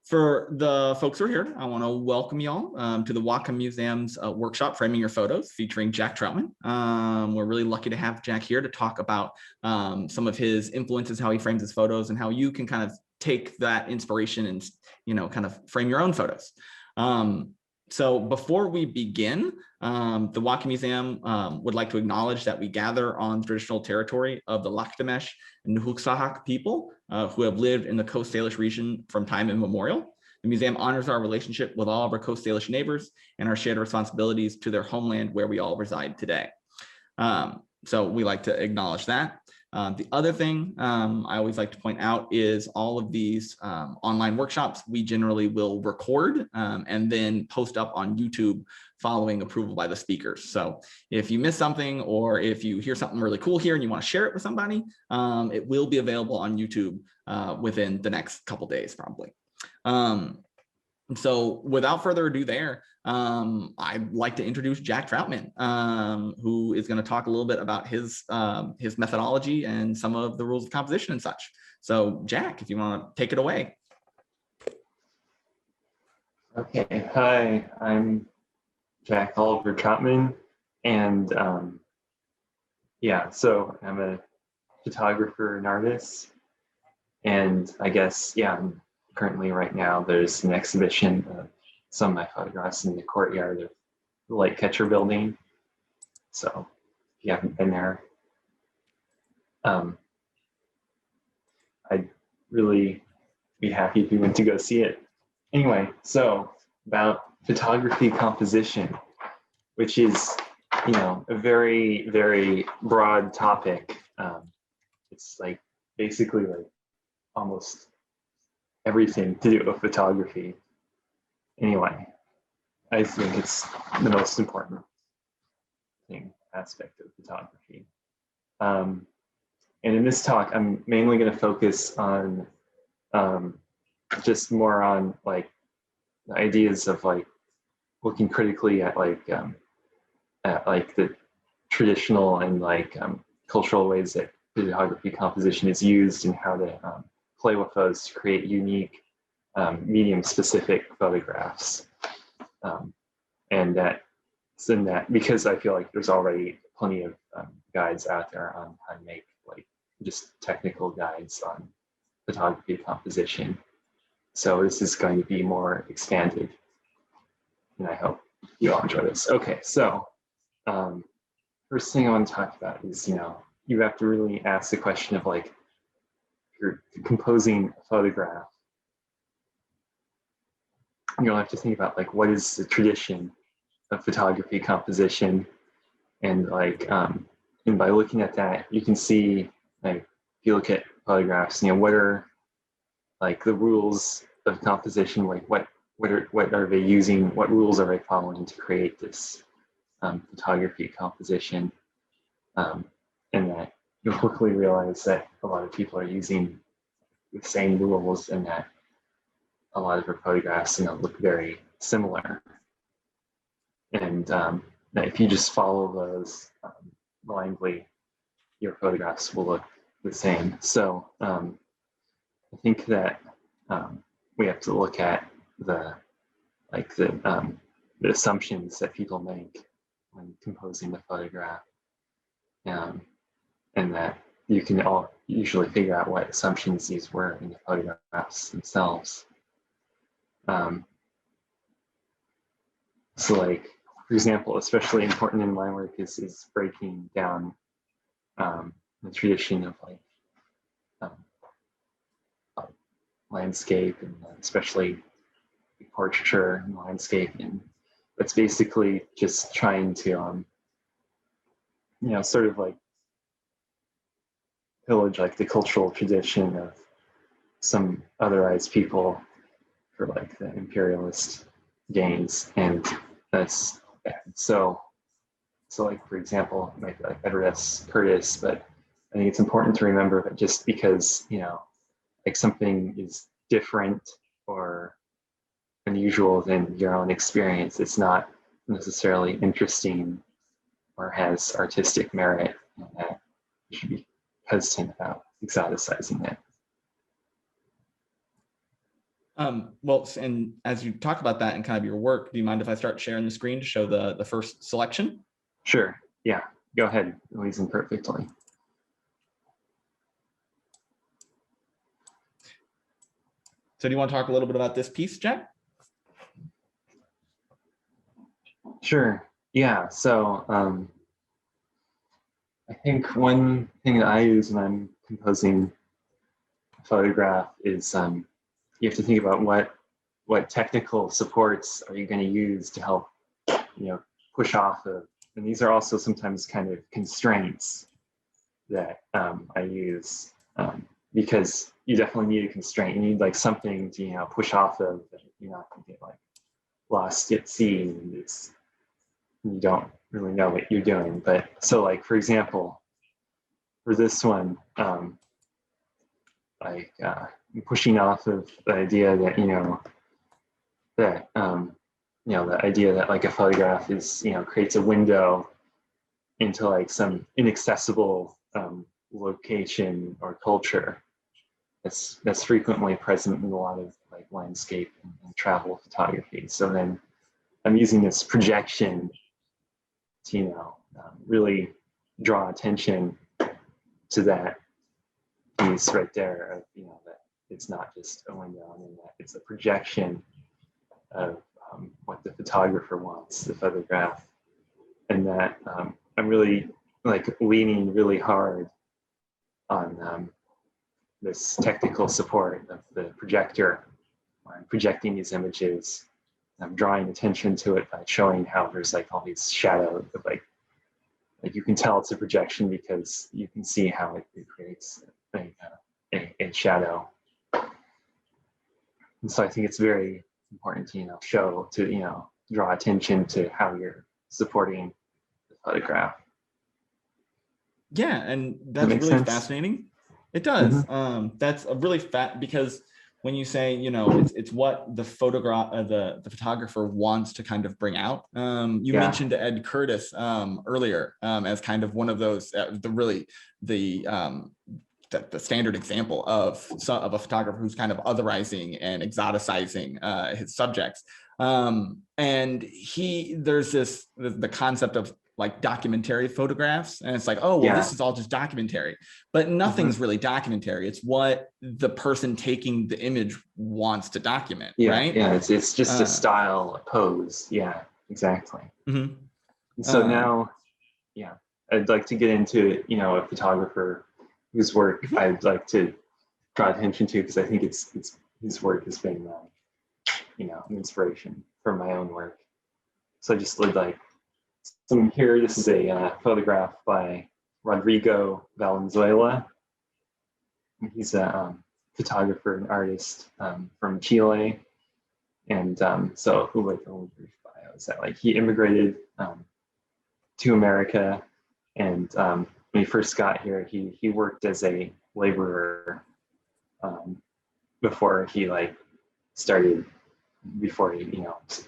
For the folks who are here, I want to welcome y'all to the Whatcom Museum's workshop, Framing Your Photos, featuring Jac Trautman. We're really lucky to have Jac here to talk about some of his influences, how he frames his photos, and how you can kind of take that inspiration and, kind of frame your own photos. So before we begin, the Whatcom Museum would like to acknowledge that we gather on traditional territory of the Laktamesh and Nuhuksahaak people who have lived in the Coast Salish region from time immemorial. The museum honors our relationship with all of our Coast Salish neighbors and our shared responsibilities to their homeland where we all reside today. So we like to acknowledge that. The other thing I always like to point out is all of these online workshops we generally will record and then post up on YouTube following approval by the speakers. So if you miss something or if you hear something really cool here and you want to share it with somebody, it will be available on YouTube within the next couple days probably. So without further ado there, I'd like to introduce Jac Trautman, who is going to talk a little bit about his methodology and some of the rules of composition and such. So Jac, if you want to take it away. Okay, hi, I'm Jac Trautman, and yeah, so I'm a photographer and artist, and I guess, yeah, currently right now there's an exhibition of some of my photographs in the courtyard of the light catcher building. So if you haven't been there, I'd really be happy if you went to go see it. Anyway, so about photography composition, which is, a very, very broad topic. It's like basically like almost everything to do with photography. Anyway, I think it's the most important aspect of photography. And in this talk, I'm mainly going to focus on just more on like the ideas of like looking critically at like the traditional and like cultural ways that photography composition is used and how to play with those to create unique medium-specific photographs. And that because I feel like there's already plenty of guides out there on how to make like just technical guides on photography composition. So this is going to be more expanded, and I hope you all enjoy this. Okay, so first thing I want to talk about is, you have to really ask the question of like, if you're composing a photograph, you'll have to think about like, what is the tradition of photography composition? And like, and by looking at that, you can see, like, if you look at photographs, what are like the rules of composition? Like what are they using? What rules are they following to create this photography composition? And that you'll quickly realize that a lot of people are using the same rules, and that a lot of her photographs look very similar. And that if you just follow those blindly, your photographs will look the same. So I think that we have to look at the assumptions that people make when composing the photograph, and that you can all usually figure out what assumptions these were in the photographs themselves. So like, for example, especially important in my work is breaking down the tradition of like landscape, and especially portraiture and landscape, and it's basically just trying to sort of like pillage like the cultural tradition of some otherized people for like the imperialist gains, and that's bad. So like, for example, it might be like Edris Curtis, but I think it's important to remember that just because like something is different or unusual than your own experience, it's not necessarily interesting or has artistic merit, and that you should be hesitant about exoticizing it. Well, and as you talk about that and kind of your work, do you mind if I start sharing the screen to show the first selection? Sure. Yeah. Go ahead. It leads in perfectly. So do you want to talk a little bit about this piece, Jack? Sure. Yeah. So I think one thing that I use when I'm composing a photograph is you have to think about what technical supports are you going to use to help push off of, and these are also sometimes kind of constraints that I use because you definitely need a constraint. You need like something to push off of that you're not going to get like lost at sea and you don't really know what you're doing. But so like for example, for this one, I'm pushing off of the idea that the idea that like a photograph is creates a window into like some inaccessible location or culture that's frequently present in a lot of like landscape and travel photography. So then I'm using this projection to really draw attention to that piece right there of that it's not just a window and that it's a projection of what the photographer wants the photograph, and that I'm really like leaning really hard on this technical support of the projector. I'm projecting these images. I'm drawing attention to it by showing how there's like all these shadows of like you can tell it's a projection because you can see how it creates a shadow. And so I think it's very important to draw attention to how you're supporting the photograph. Yeah, and That that's makes really sense? fascinating. It does. Mm-hmm. That's a really because when you say it's what the photographer wants to kind of bring out. You mentioned Ed Curtis earlier as kind of one of those the standard example of a photographer who's kind of otherizing and exoticizing his subjects. And there's the concept of like documentary photographs, and it's like, oh well, this is all just documentary, but nothing's really documentary. It's what the person taking the image wants to document, right? Yeah, it's just a style, a pose. Yeah, exactly. Mm-hmm. So now, I'd like to get into a photographer whose work I'd like to draw attention to because I think his work has been an inspiration for my own work. So I just would like. So here, this is a photograph by Rodrigo Valenzuela. He's a photographer and artist from Chile. And so a little brief bio is that like he immigrated to America, and when he first got here, he worked as a laborer before he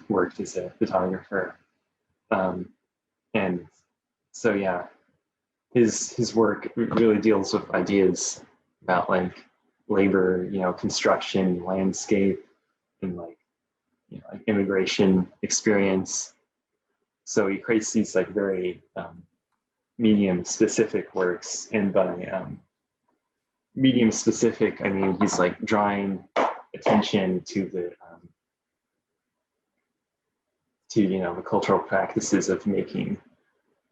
worked as a photographer. And so his work really deals with ideas about like labor, construction, landscape, and like immigration experience. So he creates these like very medium specific works, and by medium specific I mean he's like drawing attention to the the cultural practices of making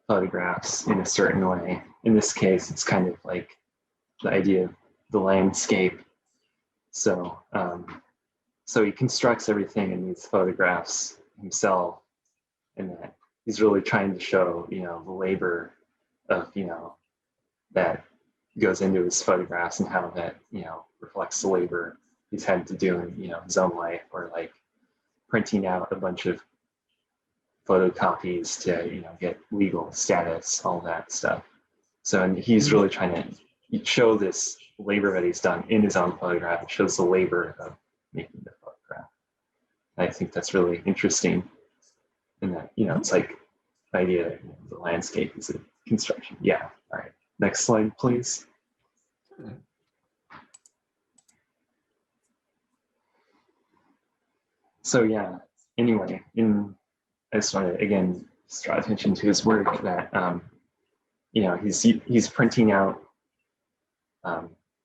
photographs in a certain way. In this case, it's kind of like the idea of the landscape. So so he constructs everything in these photographs himself, and that he's really trying to show the labor of that goes into his photographs and how that reflects the labor he's had to do in his own life, or like printing out a bunch of photocopies to get legal status, all that stuff. So and he's really trying to show this labor that he's done in his own photograph. It shows the labor of making the photograph. And I think that's really interesting, and that it's like the idea that the landscape is a construction. Yeah. All right. Next slide, please. So yeah, anyway, I just want to again just draw attention to his work that he's printing out.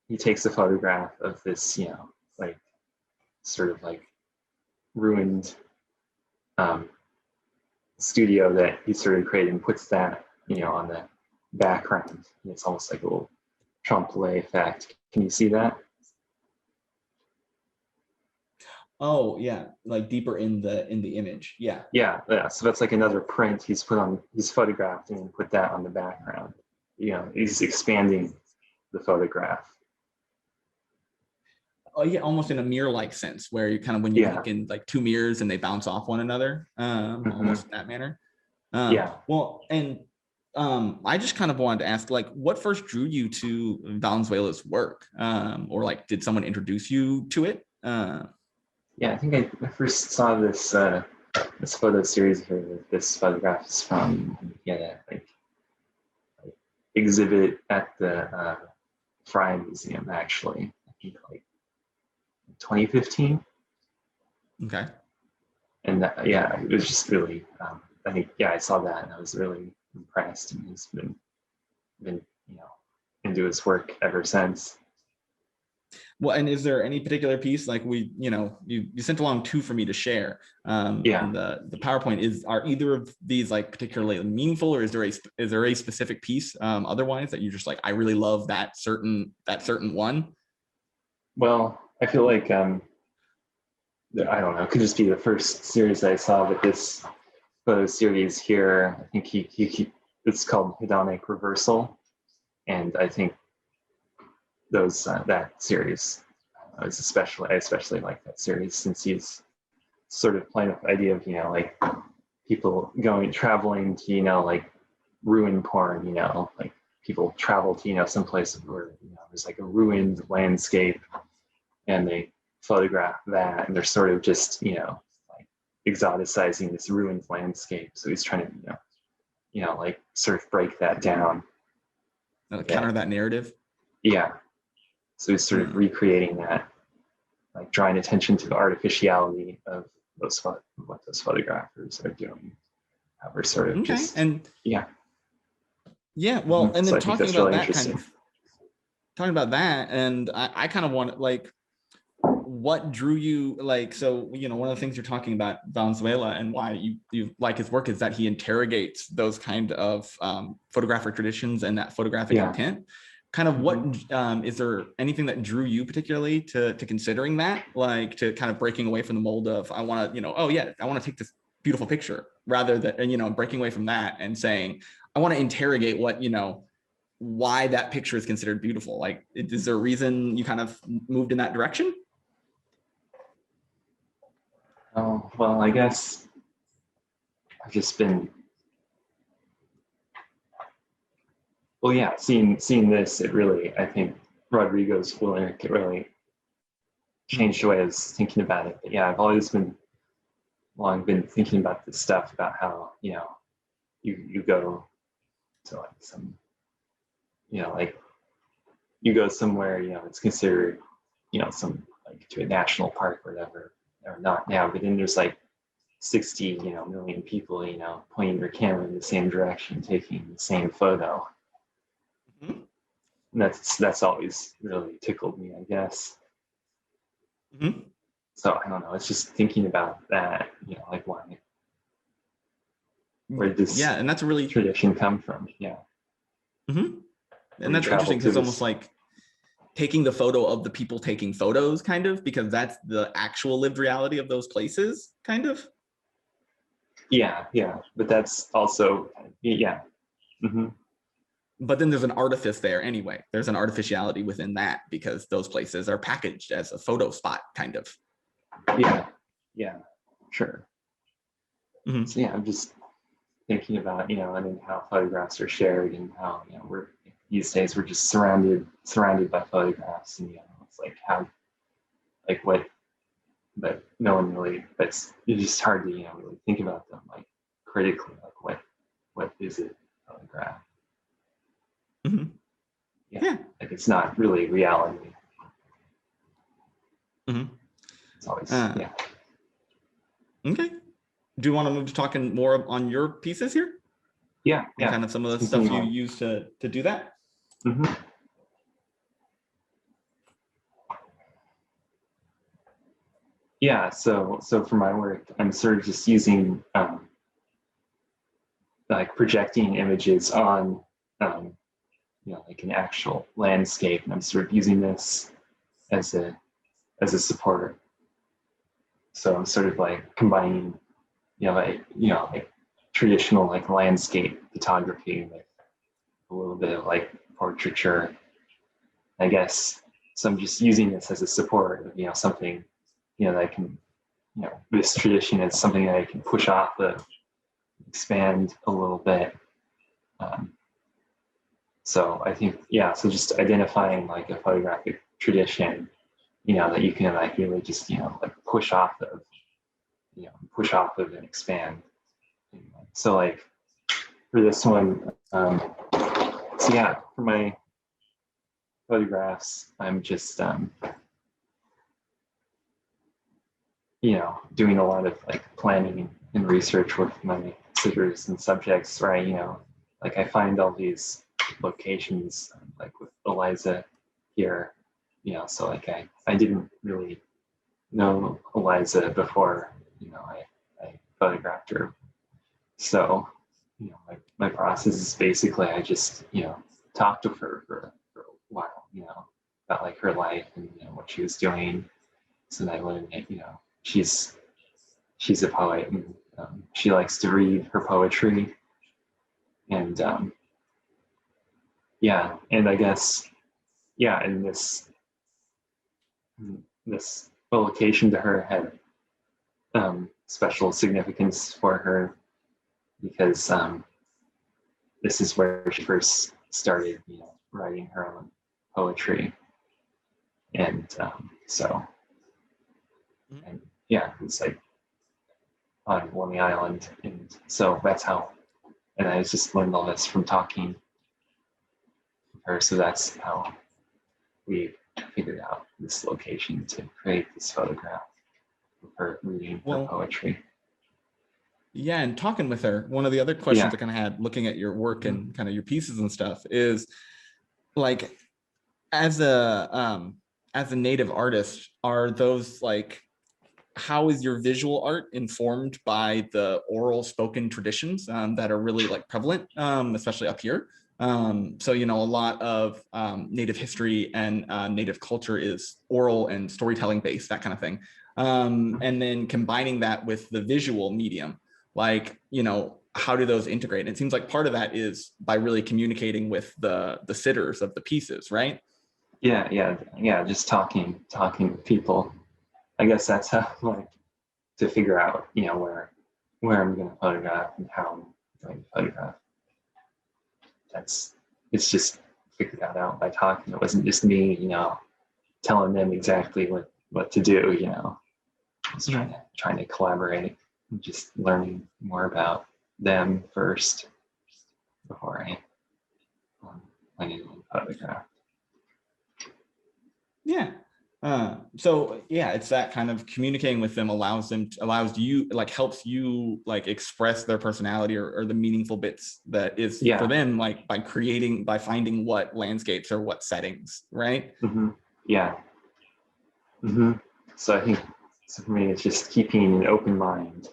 He takes a photograph of this, like sort of like ruined studio that he sort of created, and puts that on the background. And it's almost like a little trompe l'oeil effect. Can you see that? Oh yeah, like deeper in the image. Yeah. Yeah. So that's like another print he's photographed and put that on the background. He's expanding the photograph. Oh yeah, almost in a mirror-like sense, where you kind of, when you look in like two mirrors and they bounce off one another, almost in that manner. Well, and I just kind of wanted to ask, like, what first drew you to Valenzuela's work, or like, did someone introduce you to it? I think I first saw this this photo series here. This photograph is from like exhibit at the Fry Museum, actually. I think like 2015. Okay. And it was just really, I think, I saw that and I was really impressed, and he's been into his work ever since. Well, and is there any particular piece, like you sent along two for me to share? And the PowerPoint are either of these like particularly meaningful, or is there a specific piece otherwise that you're just like, I really love that certain one? Well, I feel like I don't know, it could just be the first series I saw, but this photo series here, I think it's called Hedonic Reversal, and I think those that series I especially like that series, since he's sort of playing with the idea of like people traveling to like ruin porn, like people travel to some place where there's like a ruined landscape, and they photograph that, and they're sort of just like exoticizing this ruined landscape. So he's trying to like sort of break that down, counter that narrative. So he's sort of recreating that, like drawing attention to the artificiality of what those photographers are doing. We're sort of just well, and then talking about that talking about that, and I kind of want, like, what drew you, like, so one of the things you're talking about Valenzuela and why you like his work is that he interrogates those kind of photographic traditions and that photographic intent. Kind of what is there anything that drew you particularly to considering that, like, to kind of breaking away from the mold of, I want to I want to take this beautiful picture, rather than breaking away from that and saying, I want to interrogate why that picture is considered beautiful? Like, is there a reason you kind of moved in that direction? Oh, well, I guess I've just been, seeing this, it really, I think Rodrigo's work, it really changed the way I was thinking about it. But I've always been thinking about this stuff, about how, you go to like some, like you go somewhere, it's considered, some, like, to a national park or whatever, or not now, but then there's like 60, million people, pointing their camera in the same direction, taking the same photo. And that's always really tickled me, I guess. So I don't know, it's just thinking about that, like, where this and that's a really tradition come from. And that's interesting, because it's almost like taking the photo of the people taking photos, kind of, because that's the actual lived reality of those places, kind of. But that's also But then there's an artifice there anyway. There's an artificiality within that, because those places are packaged as a photo spot, kind of. Sure. So I'm just thinking about and then how photographs are shared, and how we're these days we're just surrounded by photographs, and it's like how, like, what, but no one really, it's just hard to really think about them, like, critically, like what is it, photograph? Like, it's not really reality. It's always Okay. Do you want to move to talking more on your pieces here? Yeah. And kind of some of the stuff you use to do that? Mm-hmm. Yeah, so for my work, I'm sort of just using like projecting images on like an actual landscape, and I'm sort of using this as a support. So I'm sort of like combining like traditional like landscape photography with a little bit of like portraiture, I guess. So I'm just using this as a support of something that I can this tradition is something that I can push off of, expand a little bit. So I think, so just identifying like a photographic tradition, that you can like really just, like push off of and expand. So like for this one, for my photographs, I'm just, doing a lot of like planning and research with my sitters and subjects, right? Like I find all these locations, like with Eliza here, so like I didn't really know Eliza before, I photographed her. So, my process is basically I just, talked to her for a while, about like her life and what she was doing. So that I learned that, she's a poet, and she likes to read her poetry. And and I guess, and this location to her had special significance for her because this is where she first started, writing her own poetry. And and it's like on Lonely Island. And so that's how, and I just learned all this from talking with her. So that's how we figured out this location to create this photograph of her reading her poetry. Yeah, and talking with her, one of the other questions I kind of had looking at your work and kind of your pieces and stuff is like, as a native artist, are those like, how is your visual art informed by the oral spoken traditions that are really like prevalent, especially up here? So, a lot of native history and native culture is oral and storytelling based, that kind of thing. And then combining that with the visual medium, like, how do those integrate? And it seems like part of that is by really communicating with the sitters of the pieces, right? Yeah. Just talking with people. I guess that's how like to figure out, where I'm going to photograph and how I'm going to photograph. It's just figured that out by talking. It wasn't just me, telling them exactly what to do, I was trying to collaborate and just learning more about them first before I went in and photographed. Yeah. So it's that kind of communicating with them allows you, like, helps you like express their personality or the meaningful bits that is for them, like by finding what landscapes or what settings, right? Mm-hmm. Yeah. Mm-hmm. So I think for me, it's just keeping an open mind.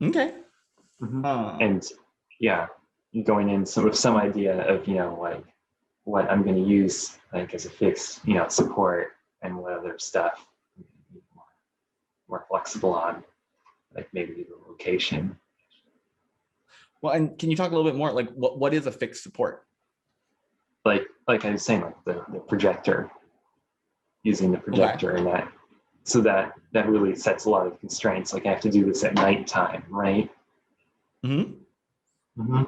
Okay. Mm-hmm. And going in with some idea of, like what I'm going to use like as a fixed, support, and what other stuff more flexible on, like maybe the location. Well, and can you talk a little bit more, like what is a fixed support? Like I was saying, like the projector, using the projector, and that, so that really sets a lot of constraints. Like I have to do this at nighttime, right? Mm-hmm. Mm-hmm.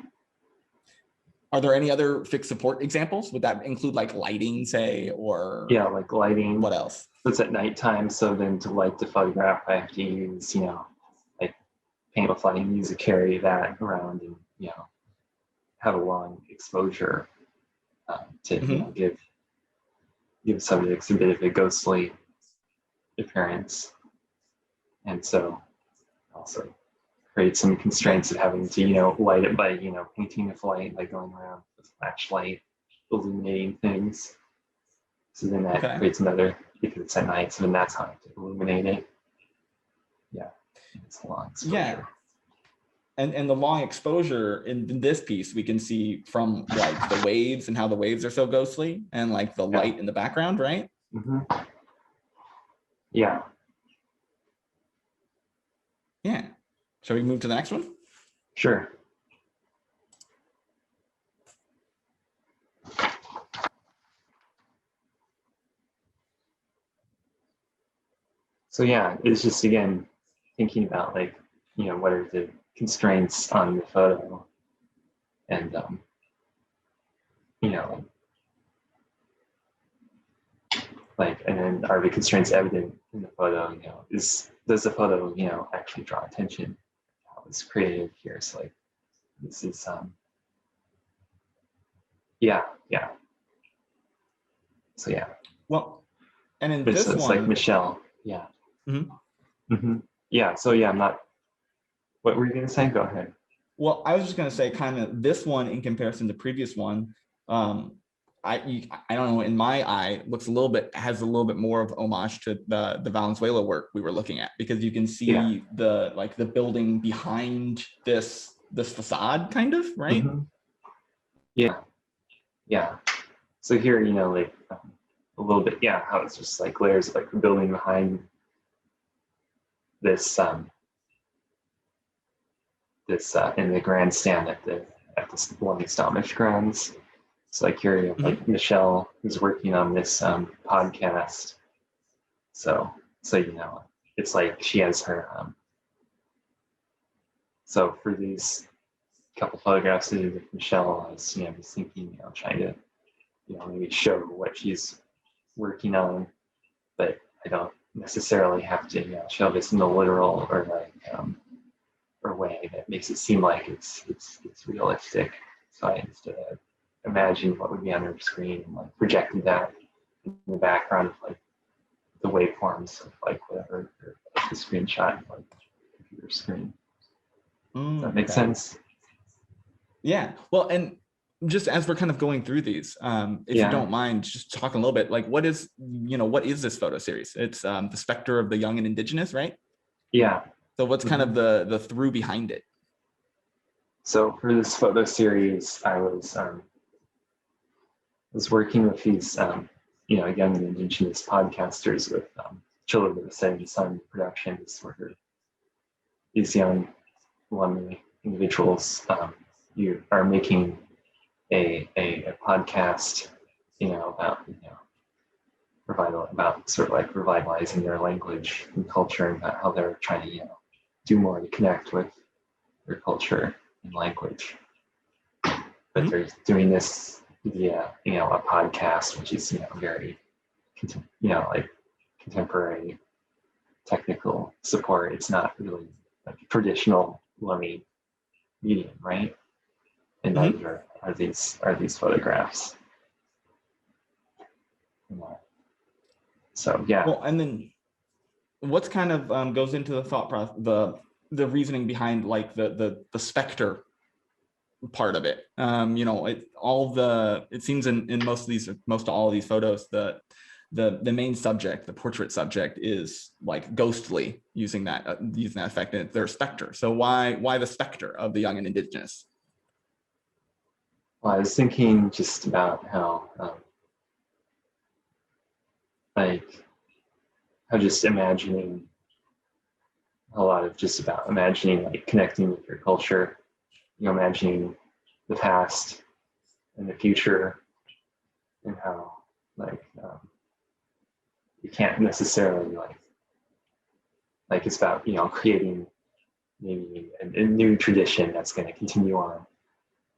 Are there any other fixed support examples? Would that include like lighting, say, or like lighting? What else? It's at nighttime, so then to light the photograph, I have to use, like paint with lighting, use to carry that around, and have a long exposure to give subjects a bit of a ghostly appearance. And so also create some constraints of having to, light it by, painting with light, like going around with flashlight, illuminating things. So then that creates another, if it's at night, so then that's how I have to illuminate it. Yeah, it's a long exposure. Yeah. And the long exposure in this piece, we can see from like the waves and how the waves are so ghostly and like the light in the background, right? Mm-hmm. Yeah. Yeah. Shall we move to the next one? Sure. So yeah, it's just, again, thinking about like, what are the constraints on the photo, and and then are the constraints evident in the photo? Does the photo, actually draw attention? How it's created here. So like, this is yeah. So yeah. Well, and in But this it's one, like Michelle. Yeah. Mm-hmm. Mm-hmm. Yeah. So yeah, I'm not. What were you gonna say? Go ahead. Well, I was just going to say kind of this one in comparison to the previous one. I don't know, in my eye, has a little bit more of homage to the Valenzuela work we were looking at, because you can see the building behind this facade, kind of, right? Mm-hmm. Yeah. So here, like a little bit, how it's just like layers of like the building behind this in the grandstand at the Amish grounds. So like here you have like Michelle, who's working on this podcast. So it's like she has her so for these couple photographs I did with Michelle, I was just thinking, trying to maybe show what she's working on, but I don't necessarily have to show this in the literal or like or way that makes it seem like it's realistic. So I just imagined what would be on her screen and like projected that in the background of like the waveforms of like whatever the screenshot of like the computer screen. Does that make sense? Yeah. Well, and just as we're kind of going through these, if you don't mind, just talking a little bit, like what is this photo series? It's the Spectre of the Young and Indigenous, right? Yeah. So what's kind of the through behind it? So for this photo series, I was working with these young and indigenous podcasters with Children of the Setting Sun Productions, where these young, lovely individuals you are making a podcast, about sort of like revitalizing their language and culture, and about how they're trying to do more to connect with their culture and language. But they're doing this via a podcast, which is very like contemporary technical support. It's not really like traditional Lummi medium, right? And neither are these photographs. So yeah. Well, and then what's kind of goes into the thought process, the reasoning behind like the specter part of it? It seems in most all of these photos, the main subject, the portrait subject, is like ghostly, using that effect, and they're specter. So why the specter of the young and indigenous? Well, I was thinking just about how just imagining a lot of just about imagining like connecting with your culture, imagining the past and the future, and how you can't necessarily like it's about creating maybe a new tradition that's going to continue on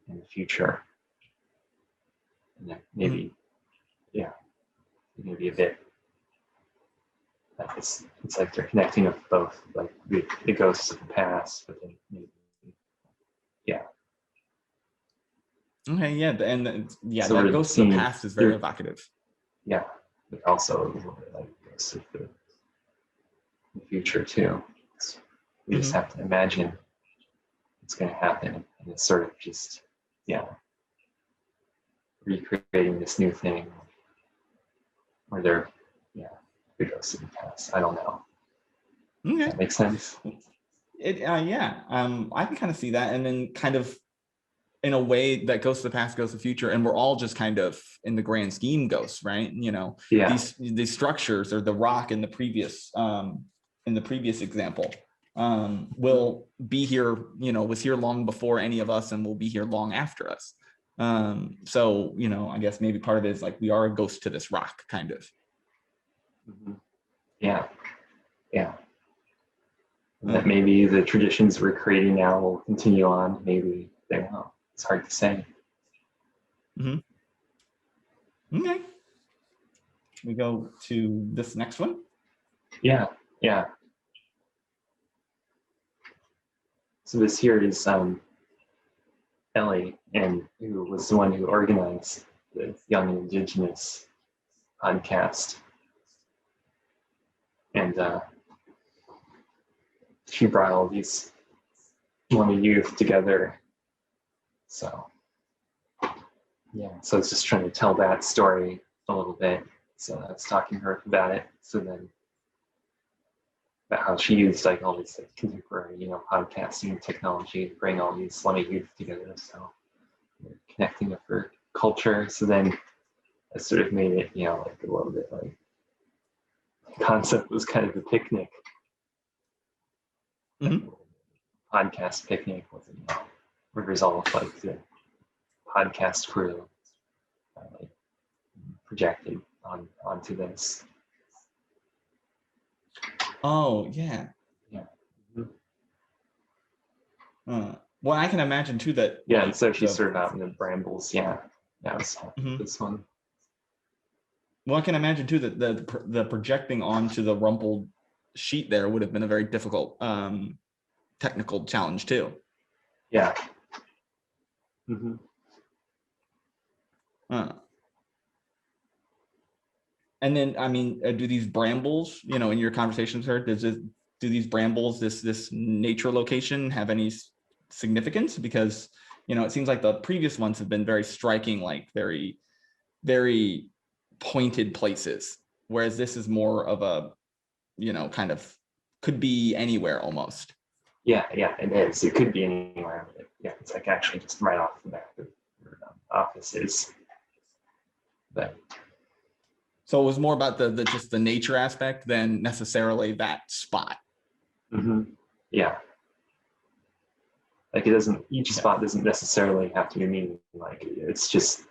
in the future, and then maybe maybe a bit like it's like they're connecting with both like the ghosts of the past, but then maybe Okay, yeah, and so that ghost of the past is very evocative. Yeah, but also a little bit like ghosts of the future too. We just have to imagine it's going to happen, and it's sort of just recreating this new thing where they're it goes to the past. I don't know. Okay. Does that make sense? I can kind of see that, and then kind of in a way that goes to the past, goes to the future, and we're all just kind of in the grand scheme ghosts, right? These structures, or the rock in the previous example, will be here, was here long before any of us, and will be here long after us. So I guess maybe part of it is like we are a ghost to this rock, kind of. Yeah. And that maybe the traditions we're creating now will continue on. Maybe they won't. It's hard to say. Okay. We go to this next one. Yeah. So this here is Ellie, and who was the one who organized the Young and Indigenous podcast. And she brought all these Lummi youth together. So so it's just trying to tell that story a little bit. So I was talking to her about it. So then about how she used like all these contemporary, podcasting technology to bring all these Lummi youth together. So connecting with her culture. So then I sort of made it, like a little bit like the concept was kind of a picnic. Podcast picnic with where there's all of like the podcast crew like projected onto this. Oh yeah. Well, I can imagine too that. Yeah, and so she's sort of out in the brambles. Yeah, that was this one. Well, I can imagine too that the projecting onto the rumpled sheet there would have been a very difficult technical challenge too. Yeah. And then, I mean, do these brambles, in your conversations with her, do these brambles, this nature location, have any significance? Because it seems like the previous ones have been very striking, like very, very pointed places, whereas this is more of a, kind of could be anywhere almost. Yeah, it is. It could be anywhere. Yeah, it's like actually just right off the back of your offices. But so it was more about the just the nature aspect than necessarily that spot. Yeah. Like each spot doesn't necessarily have to be meaning. Like it's just,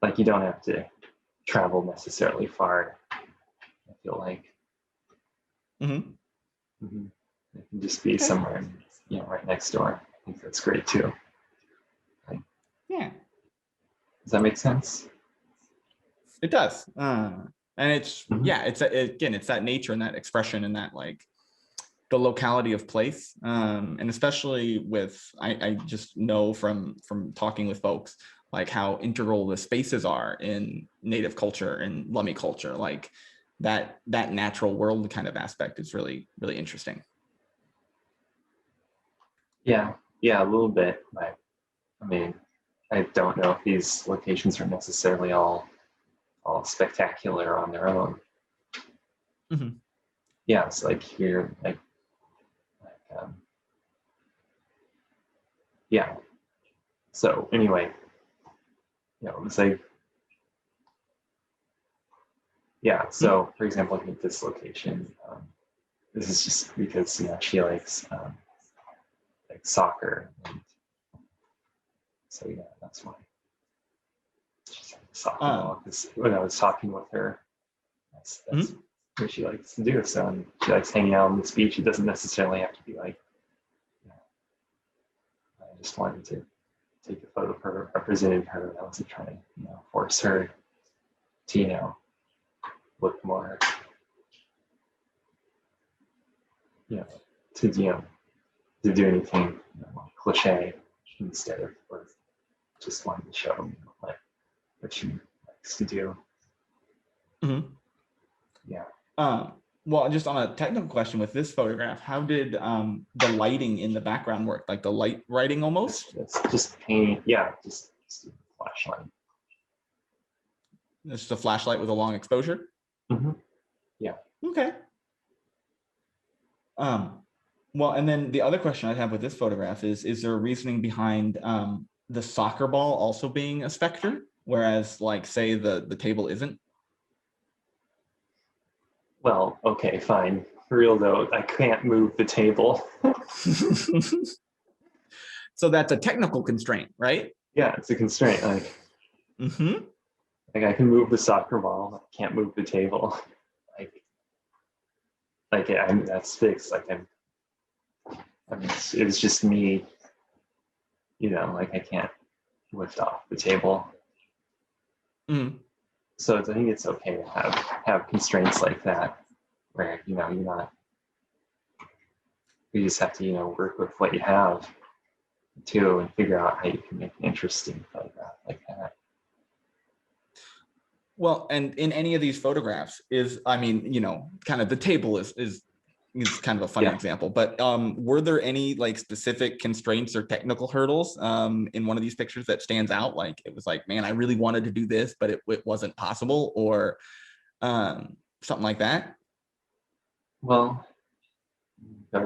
like you don't have to travel necessarily far. I feel like. It can just be somewhere, right next door. I think that's great too. Yeah. Does that make sense? It does. And it's, it's that nature and that expression and that like the locality of place. And especially with, I just know from talking with folks, like how integral the spaces are in Native culture and Lummi culture, like that natural world kind of aspect is really, really interesting. Yeah, a little bit. But I mean, I don't know if these locations are necessarily all spectacular on their own. Yeah, it's like here, So anyway, it was like, so for example, I think this location, this is just because, she likes like soccer. And so that's why. She's like soccer ball, because when I was talking with her, that's what she likes to do. So she likes hanging out on this beach. It doesn't necessarily have to be like, I just wanted to take a photo of her, representing her. I wasn't trying to, force her to, look more, to do anything cliche instead of just wanting to show them what she likes to do. Yeah. Well, just on a technical question with this photograph, how did the lighting in the background work? Like the light writing almost? It's just paint. Yeah, just a flashlight. It's just a flashlight with a long exposure? Mm-hmm. Yeah. Okay. Well, and then the other question I have with this photograph is there a reasoning behind the soccer ball also being a specter, whereas like say the table isn't? Well, okay, fine. For real though, I can't move the table. So that's a technical constraint, right? Yeah, it's a constraint. Mm-hmm. Like I can move the soccer ball, I can't move the table. Like, that's fixed. It was just me. Like I can't lift off the table. Mm. So I think it's okay to have constraints like that, where you just have to work with what you have too, and figure out how you can make an interesting photograph like that. Well, and in any of these photographs I mean, kind of the table is kind of a funny example, but were there any like specific constraints or technical hurdles in one of these pictures that stands out? Like it was like, man, I really wanted to do this, but it wasn't possible, or something like that? Well,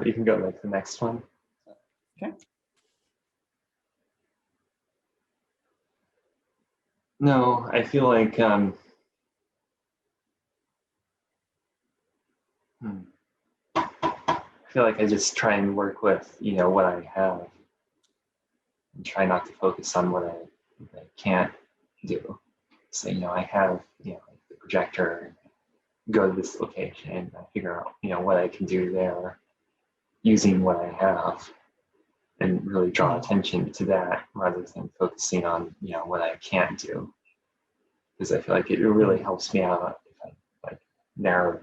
you can go like the next one. Okay. No, I feel like I just try and work with what I have, and try not to focus on what I can't do. So I have like the projector. Go to this location and figure out what I can do there using what I have, and really draw attention to that rather than focusing on what I can't do, because I feel like it really helps me out if I like narrow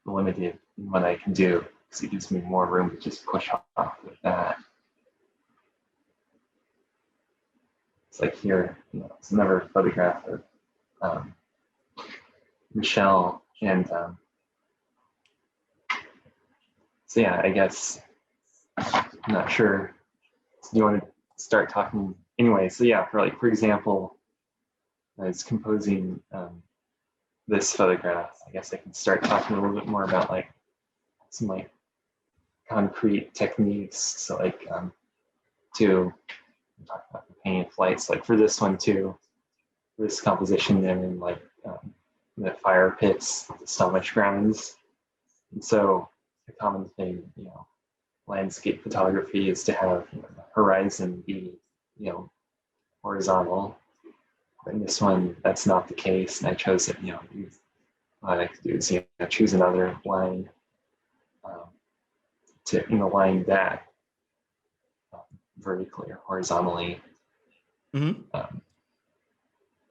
limited in what I can do, because it gives me more room to just push off with that. It's like here, it's another photograph of Michelle, and so yeah, I guess I'm not sure. Do you want to start talking anyway? So yeah, for example, I was composing this photograph. I guess I can start talking a little bit more about like some like concrete techniques. So like to talk about the painting flights. Like for this one too, for this composition, they're in like the fire pits, the stomach grounds. And so a common thing, landscape photography is to have the horizon be, horizontal. But in this one, that's not the case, and I chose it. What I like to do is choose another line to line that vertically or horizontally,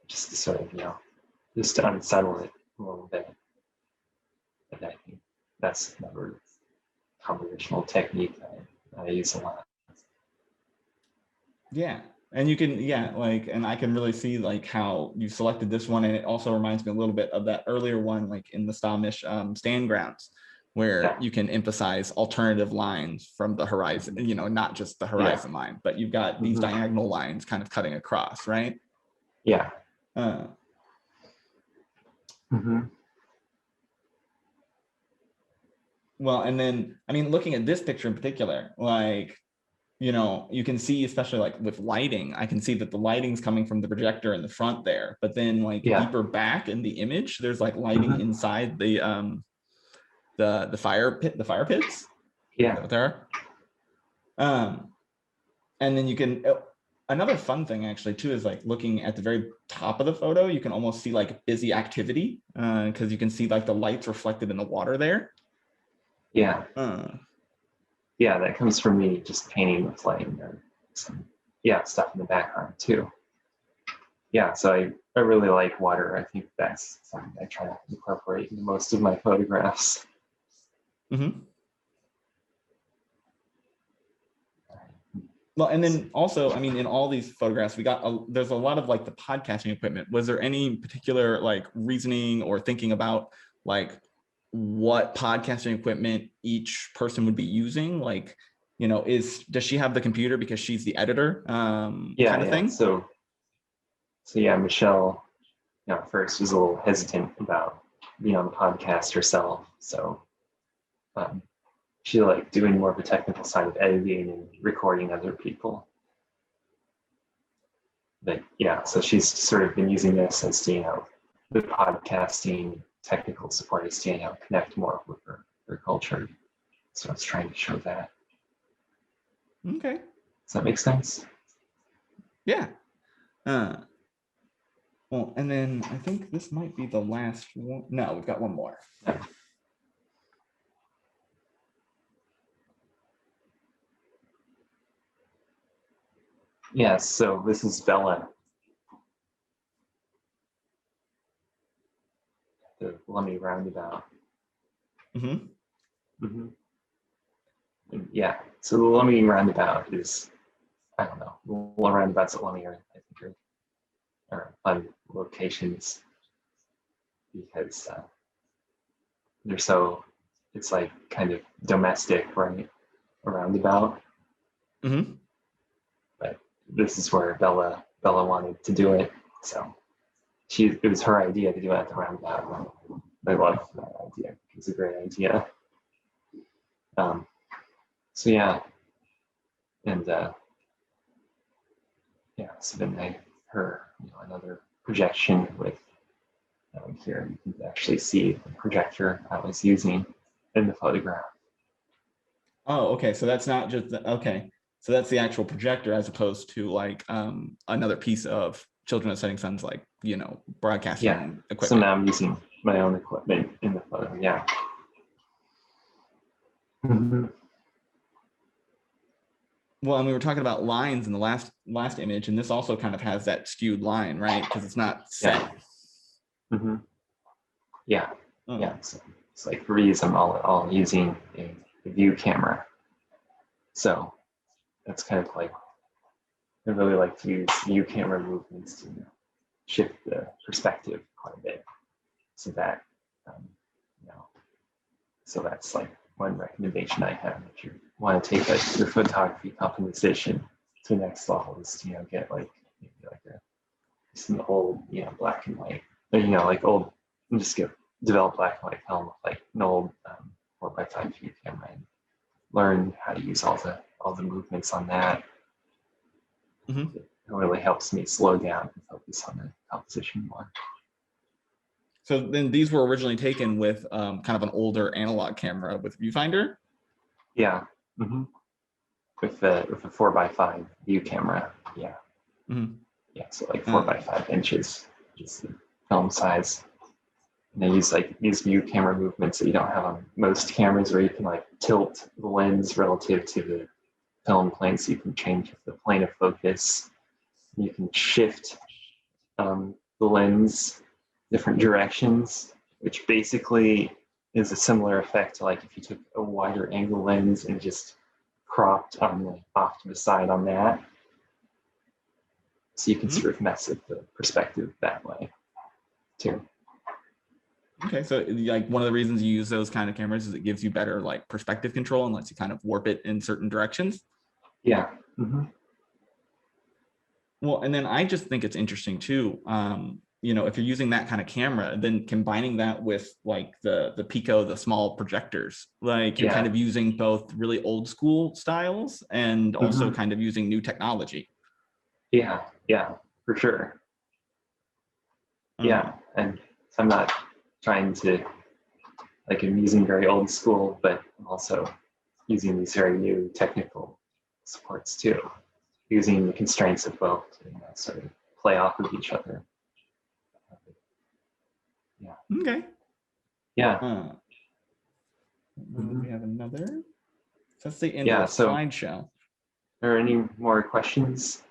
just to sort of just to unsettle it a little bit. And I think that's another compositional technique that I use a lot. Yeah. And you can, and I can really see like how you selected this one. And it also reminds me a little bit of that earlier one, like in the Stalmish stand grounds, where you can emphasize alternative lines from the horizon, not just the horizon line, but you've got these diagonal lines kind of cutting across, right? Yeah. Well, and then, I mean, looking at this picture in particular, like, you can see, especially like with lighting, I can see that the lighting's coming from the projector in the front there, but then like deeper back in the image, there's like lighting inside the fire pits. Yeah. Is that what there are? And then you can, another fun thing actually too, is like looking at the very top of the photo, you can almost see like busy activity, because you can see like the lights reflected in the water there. Yeah. Yeah, that comes from me just painting with light and some stuff in the background too. Yeah, so I really like water. I think that's something I try to incorporate in most of my photographs. Well, and then also, I mean, in all these photographs, there's a lot of like the podcasting equipment. Was there any particular like reasoning or thinking about like what podcasting equipment each person would be using. Like, you know, does she have the computer because she's the editor, kind of thing? So yeah, Michelle, you know, at first was a little hesitant about being on the podcast herself. So she liked doing more of the technical side of editing and recording other people. But yeah, so she's sort of been using this as, you know, the podcasting technical support is to, you know, connect more with her culture. So I was trying to show that. Okay. Does that make sense? Yeah. Well, and then I think this might be the last one. No, we've got one more. Yeah, so this is Bella, the Lummi roundabout. Mm-hmm. Yeah, so the Lummi roundabout is, I don't know, the roundabouts at Lummi I think are fun locations because they're so, it's like kind of domestic, right? A roundabout. Mm-hmm. But this is where Bella wanted to do it. So it was her idea to do it at the roundabout. I love that idea. It's a great idea. So yeah, and yeah, so then another projection with here you can actually see the projector I was using in the photograph. Oh, okay. So that's not just okay. So that's the actual projector as opposed to like another piece of Children of Setting Suns, like, you know, broadcasting equipment. So now I'm using my own equipment in the photo. Yeah. Mm-hmm. Well, and we were talking about lines in the last image, and this also kind of has that skewed line, right? Because it's not set. Yeah. Mm-hmm. Yeah. Yeah. So it's like for these, I'm all using a view camera. So that's kind of like, I really like to use view camera movements to shift the perspective quite a bit. So that, so that's like one recommendation I have if you want to take your photography composition to the next level is to, get like maybe like some old, black and white, like old, and just develop black and white film with like an old 4x5 view camera and learn how to use all the movements on that. Mm-hmm. It really helps me slow down and focus on the composition more. So then these were originally taken with kind of an older analog camera with viewfinder? Yeah. Mm-hmm. With a 4x5 view camera. Yeah. Mm-hmm. Yeah, so like 4x5 inches is the film size. And they use like these view camera movements that you don't have on most cameras, where you can like tilt the lens relative to the film plane, so you can change the plane of focus. You can shift the lens different directions, which basically is a similar effect to like if you took a wider angle lens and just cropped off to the side on that. So you can sort of mess with the perspective that way too. Okay, so like one of the reasons you use those kind of cameras is it gives you better like perspective control and lets you kind of warp it in certain directions. Yeah. Mm-hmm. Well, and then I just think it's interesting too. If you're using that kind of camera, then combining that with like the Pico, the small projectors, like you're kind of using both really old school styles and also kind of using new technology. Yeah, for sure. Yeah, and I'm not trying to, like, I'm using very old school, but I'm also using these very new technical supports too, using the constraints of both to sort of play off of each other. Yeah. Okay. Yeah. We have another. So that's the end of the slideshow. Are there any more questions?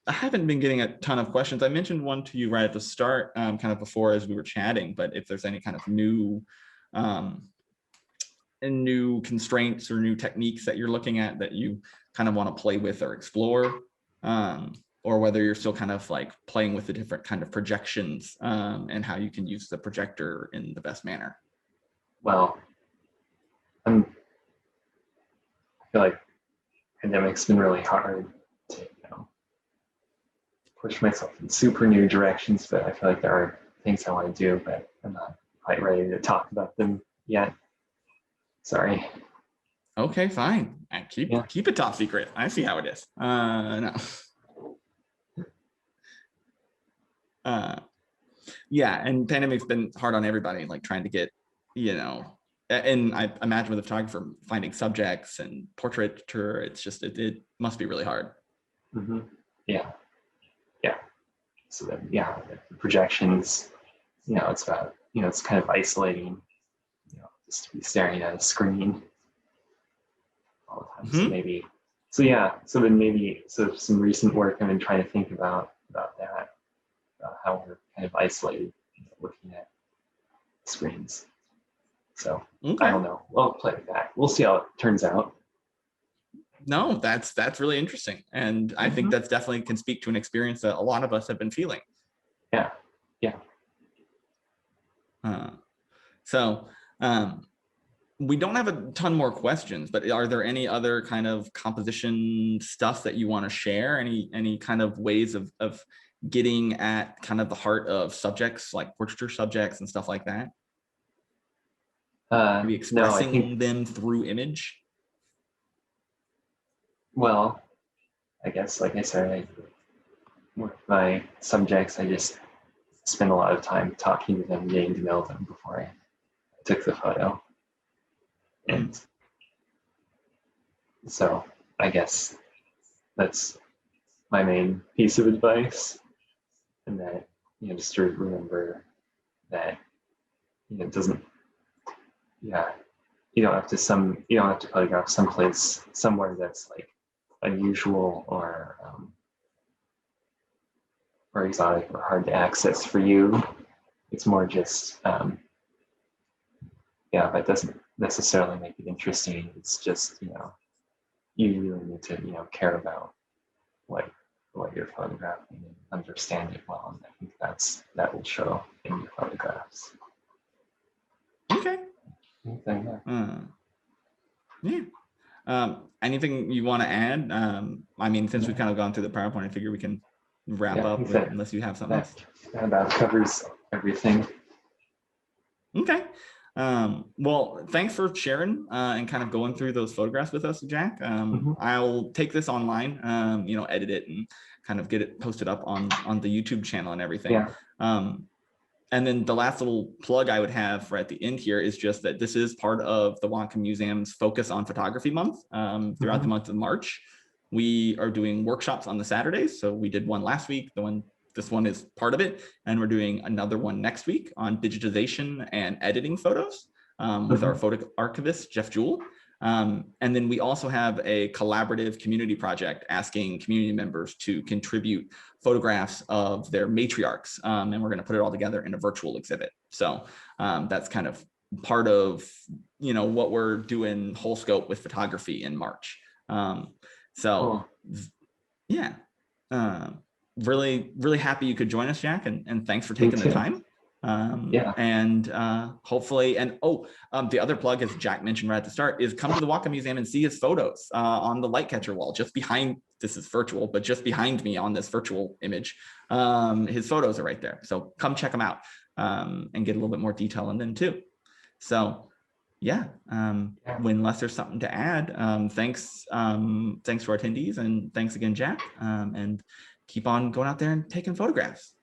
I haven't been getting a ton of questions. I mentioned one to you right at the start, kind of before as we were chatting, but if there's any kind of new constraints or new techniques that you're looking at that you kind of want to play with or explore, or whether you're still kind of like playing with the different kind of projections and how you can use the projector in the best manner. Well, I feel like pandemic's been really hard to, push myself in super new directions, but I feel like there are things I want to do, but I'm not quite ready to talk about them yet. Sorry. Okay, fine. Keep it top secret. I see how it is. No. Yeah, and pandemic's been hard on everybody, like trying to get, and I imagine with a photographer finding subjects and portraiture, it's just, it must be really hard. Mm-hmm. Yeah. So then, the projections, it's about, it's kind of isolating, just to be staring at a screen all the time. Mm-hmm. So some recent work I've been trying to think about that, how we're kind of isolated, looking at screens. So okay. I don't know. We'll play with that. We'll see how it turns out. No, that's really interesting. And I think that's definitely can speak to an experience that a lot of us have been feeling. Yeah. So we don't have a ton more questions, but are there any other kind of composition stuff that you want to share? Any kind of ways of getting at kind of the heart of subjects, like portraiture subjects and stuff like that? Maybe expressing them through image? Well, I guess, like I said, with my subjects, I just spend a lot of time talking to them, getting to know them before I took the photo. And so I guess that's my main piece of advice. And that, just to remember that, it doesn't, you don't have to photograph someplace, somewhere that's like unusual or exotic or hard to access for you. It's more just, that doesn't necessarily make it interesting. It's just, you really need to, care about what you're photographing and understand it well. And I think that will show in your photographs. Okay. Anything you want to add? Since we've kind of gone through the PowerPoint, I figure we can wrap up unless you have something else. That covers everything. Okay. Well, thanks for sharing and kind of going through those photographs with us, Jac. I'll take this online, edit it and kind of get it posted up on the YouTube channel and everything. Yeah. And then the last little plug I would have at the end here is just that this is part of the Whatcom Museum's Focus on Photography Month throughout the month of March. We are doing workshops on the Saturdays. So we did one last week. This one is part of it. And we're doing another one next week on digitization and editing photos with our photo archivist, Jeff Jewell. And then we also have a collaborative community project asking community members to contribute photographs of their matriarchs. And we're going to put it all together in a virtual exhibit. So that's kind of part of, what we're doing whole scope with photography in March. Really, really happy you could join us, Jac, and thanks for taking the time. And hopefully, the other plug, as Jac mentioned right at the start, is come to the Whatcom Museum and see his photos on the light catcher wall just behind. This is virtual, but just behind me on this virtual image, his photos are right there. So come check them out and get a little bit more detail in them too. So unless there's something to add, thanks to our attendees, and thanks again, Jac, and keep on going out there and taking photographs.